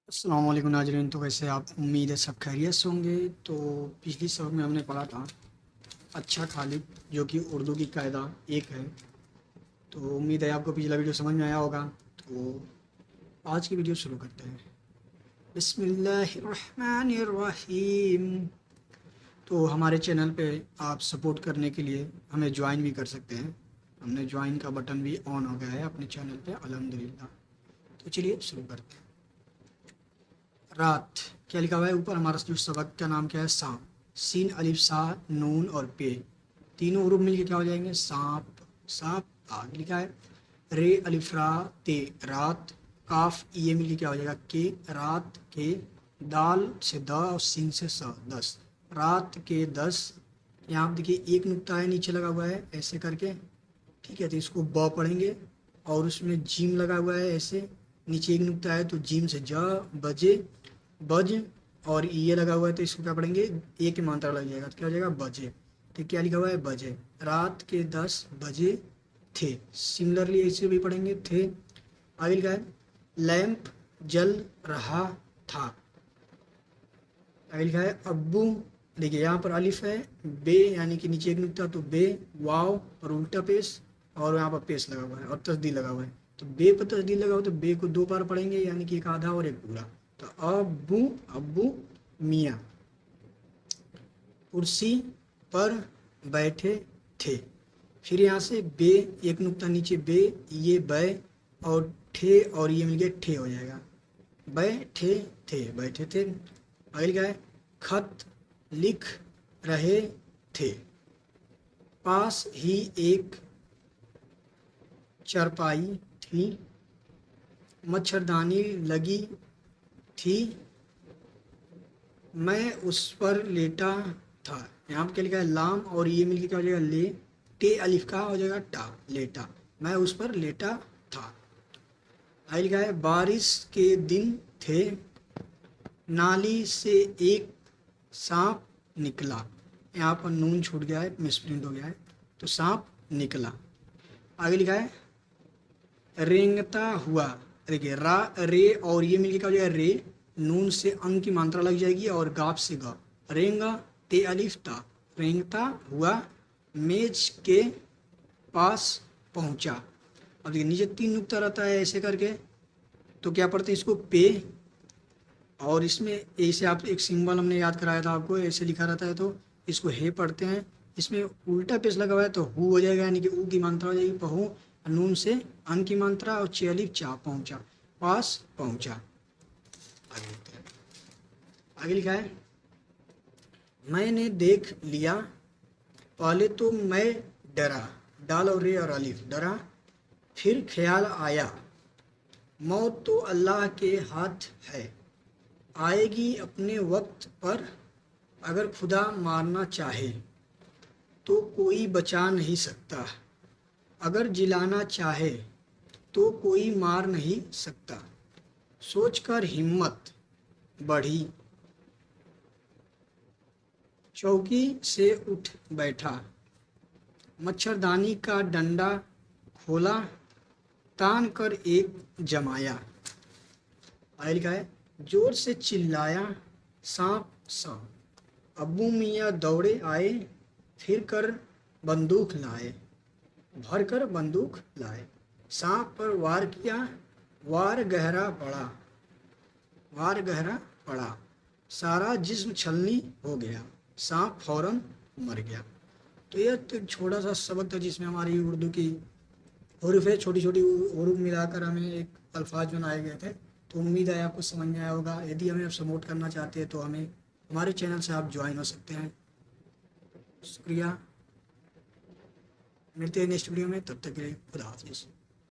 अस्सलाम वालेकुम नाज़रीन। तो वैसे आप उम्मीद है सब खैरियत से होंगे। तो पिछली सबक में हमने पढ़ा था अच्छा खालिद, जो कि उर्दू की कायदा एक है। तो उम्मीद है आपको पिछला वीडियो समझ में आया होगा। तो आज की वीडियो शुरू करते हैं। बिस्मिल्लाहिर्रहमानिर्रहीम। तो हमारे चैनल पे आप सपोर्ट करने के लिए हमें ज्वाइन भी कर सकते हैं। हमने ज्वाइन का बटन भी ऑन हो गया है अपने चैनल पे, अल्हम्दुलिल्लाह। तो चलिए शुरू करते हैं। रात क्या लिखा हुआ है ऊपर? हमारा जो सबक का नाम क्या है? सांप। सीन अलिफ सा नून और पे, तीनों हरूफ मिलके क्या हो जाएंगे? सांप। सांप। आगे लिखा है रे अलिफ रा ते, रात। काफ ये मिलके क्या हो जाएगा? के, रात के। दाल से द और सीन से स, 10। रात के 10। यहाँ पे देखिए एक नुक्ता है नीचे लगा हुआ है ऐसे करके, ठीक है। तो इसको ब पढ़ेंगे और उसमें जीम लगा हुआ है ऐसे, नीचे एक नुक्ता है तो जीम से ज, बजे, बज। और ये लगा हुआ है तो इसको क्या पढ़ेंगे? ए की मात्रा लग जाएगा तो क्या हो जाएगा? बजे। तो क्या लिखा हुआ है? बजे। रात के 10 बजे थे। सिमिलरली ऐसे भी पढ़ेंगे थे। आगे लिखा है लैंप जल रहा था। आगे लिखा है अब्बू। देखिए यहाँ पर अलिफ है, बे यानी कि नीचे एक नुक्ता तो बे, वाव और उल्टा पेश, और यहाँ पर पेश लगा हुआ है और तस्दील लगा हुआ है। तो बे पर तस्दील लगा हुआ है तो बे को दो बार पढ़ेंगे यानी कि एक आधा और एक पूरा। तो अब्बू, अब्बू मियाँ कुर्सी पर बैठे थे। फिर यहाँ से बे, एक नुक्ता नीचे बे, ये बै और ठे और ये मिल गया ठे हो जाएगा। बैठे थे, बैठे थे। आगे लिखा है खत लिख रहे थे। पास ही एक चरपाई थी। मच्छरदानी लगी थी। मैं उस पर लेटा था। यहाँ पे क्या लिखा है? लाम और ये मिलके क्या हो जाएगा? ले। टे अलिफ का हो जाएगा टा, लेटा। मैं उस पर लेटा था। आगे लिखा है बारिश के दिन थे। नाली से एक सांप निकला। यहाँ पर नून छूट गया है, मिसप्रिंट हो गया है, तो सांप निकला। आगे लिखा है रेंगता हुआ। देखिए रा रे और ये मिलके क्या हो जाएगा? रे। नून से अंग की मात्रा लग जाएगी और गाप से गा। रेंगा ते अलिफ ता। रेंगता हुआ मेज के पास पहुंचा। अब देखिए नीचे तीन नुक्ता रहता है ऐसे करके, तो क्या पढ़ते हैं इसको? पे। और इसमें ऐसे आप एक सिंबल हमने याद कराया था आपको, ऐसे लिखा रहता है तो इसको हे पढ़ते हैं। इसमें उल्टा पेश लगा हुआ है तो हु हो जाएगा यानी कि ऊ की मात्रा हो जाएगी पहु। नून से अन की मात्रा और चेलिफ चा, पहुंचा, पास पहुंचा। आगे लिखते हैं। आगे लिखा है मैंने देख लिया। पहले तो मैं डरा, डाल और रे और अलिफ, डरा। फिर ख्याल आया मौत तो अल्लाह के हाथ है, आएगी अपने वक्त पर। अगर खुदा मारना चाहे तो कोई बचा नहीं सकता। अगर जिलाना चाहे तो कोई मार नहीं सकता। सोचकर हिम्मत बढ़ी, चौकी से उठ बैठा। मच्छरदानी का डंडा खोला, तान कर एक जमाया। आगे लिखा है जोर से चिल्लाया सांप सांप। अब्बू मियाँ दौड़े आए, फिर कर बंदूक लाए, भर कर बंदूक लाए। सांप पर वार किया, वार गहरा पड़ा, वार गहरा पड़ा। सारा जिस्म छलनी हो गया, सांप फौरन मर गया। तो यह तो एक छोटा सा सबक था जिसमें हमारी उर्दू की हरूफ है, छोटी छोटी हरूफ मिलाकर हमें एक अल्फाज बनाए गए थे। तो उम्मीद है आपको समझ में आया होगा। यदि हमें आप सपोर्ट करना चाहते हैं तो हमें हमारे चैनल से आप ज्वाइन हो सकते हैं। शुक्रिया। मिलते हैं नेक्स्ट वीडियो में, तब तक के लिए खुदा हाफिज़।